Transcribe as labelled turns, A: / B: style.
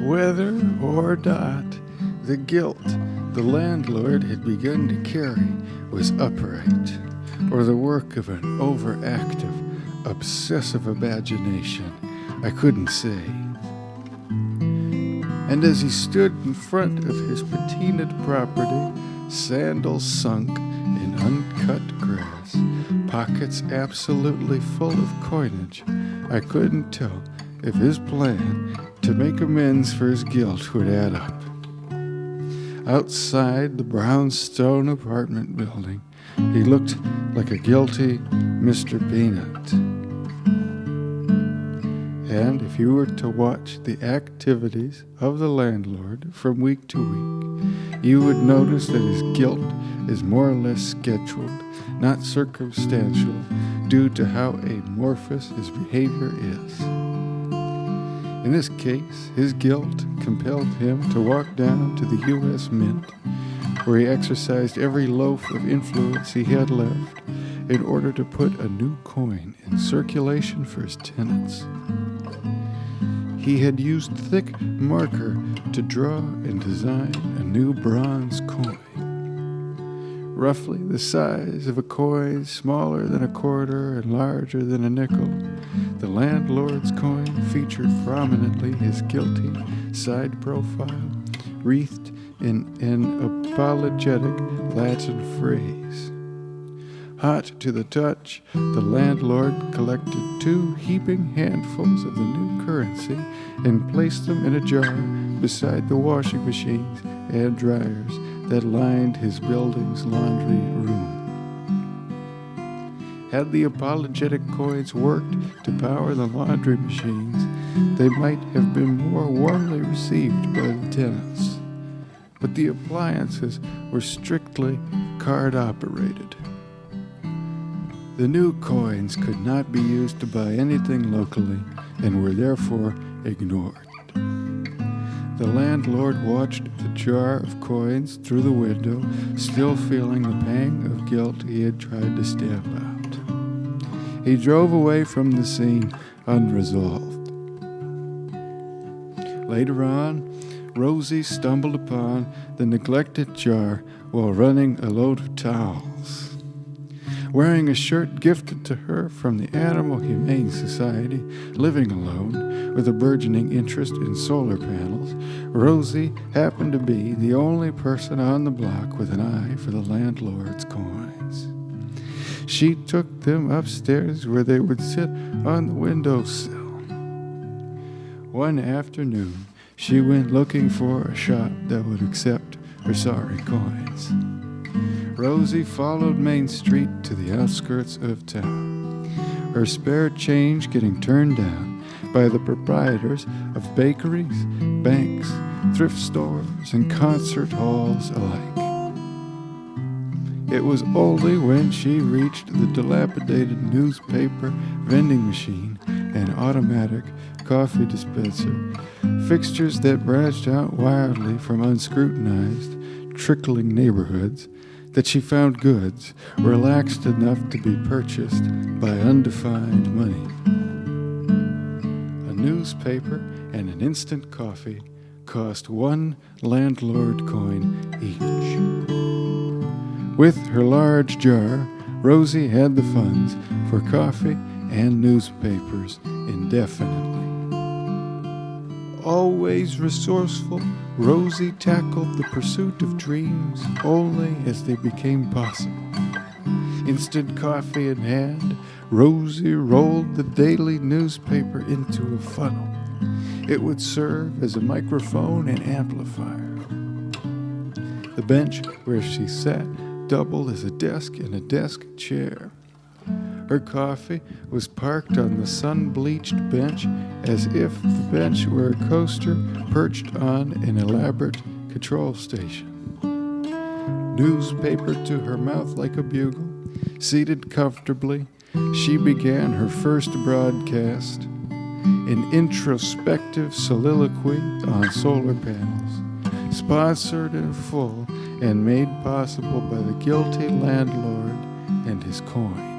A: Whether or not the guilt the landlord had begun to carry was upright, or the work of an overactive, obsessive imagination, I couldn't say. And as he stood in front of his patinaed property, sandals sunk in uncut grass, pockets absolutely full of coinage, I couldn't tell if his plan to make amends for his guilt would add up. Outside the brownstone apartment building, he looked like a guilty Mr. Peanut. And if you were to watch the activities of the landlord from week to week, you would notice that his guilt is more or less scheduled, not circumstantial, due to how amorphous his behavior is. In this case, his guilt compelled him to walk down to the U.S. Mint, where he exercised every loaf of influence he had left in order to put a new coin in circulation for his tenants. He had used thick marker to draw and design a new bronze coin, roughly the size of a coin, smaller than a quarter and larger than a nickel. The landlord's coin featured prominently his guilty side profile, wreathed in an apologetic Latin phrase. Hot to the touch, the landlord collected 2 heaping handfuls of the new currency and placed them in a jar beside the washing machines and dryers that lined his building's laundry room. Had the apologetic coins worked to power the laundry machines, they might have been more warmly received by the tenants. But the appliances were strictly card-operated. The new coins could not be used to buy anything locally and were therefore ignored. The landlord watched the jar of coins through the window, still feeling the pang of guilt he had tried to stamp out. He drove away from the scene unresolved. Later on, Rosie stumbled upon the neglected jar while running a load of towels. Wearing a shirt gifted to her from the Animal Humane Society, living alone with a burgeoning interest in solar panels, Rosie happened to be the only person on the block with an eye for the landlord's coins. She took them upstairs where they would sit on the windowsill. One afternoon, she went looking for a shop that would accept her sorry coins. Rosie followed Main Street to the outskirts of town, her spare change getting turned down by the proprietors of bakeries, banks, thrift stores, and concert halls alike. It was only when she reached the dilapidated newspaper vending machine and automatic coffee dispenser, fixtures that branched out wildly from unscrutinized, trickling neighborhoods, that she found goods relaxed enough to be purchased by undefined money. A newspaper and an instant coffee cost 1 landlord coin each. With her large jar, Rosie had the funds for coffee and newspapers indefinitely. Always resourceful, Rosie tackled the pursuit of dreams only as they became possible. Instant coffee in hand, Rosie rolled the daily newspaper into a funnel. It would serve as a microphone and amplifier. The bench where she sat doubled as a desk and a desk chair. Her coffee was parked on the sun-bleached bench as if the bench were a coaster perched on an elaborate control station. Newspaper to her mouth like a bugle, seated comfortably, she began her first broadcast, an introspective soliloquy on solar panels, sponsored in full and made possible by the guilty landlord and his coin.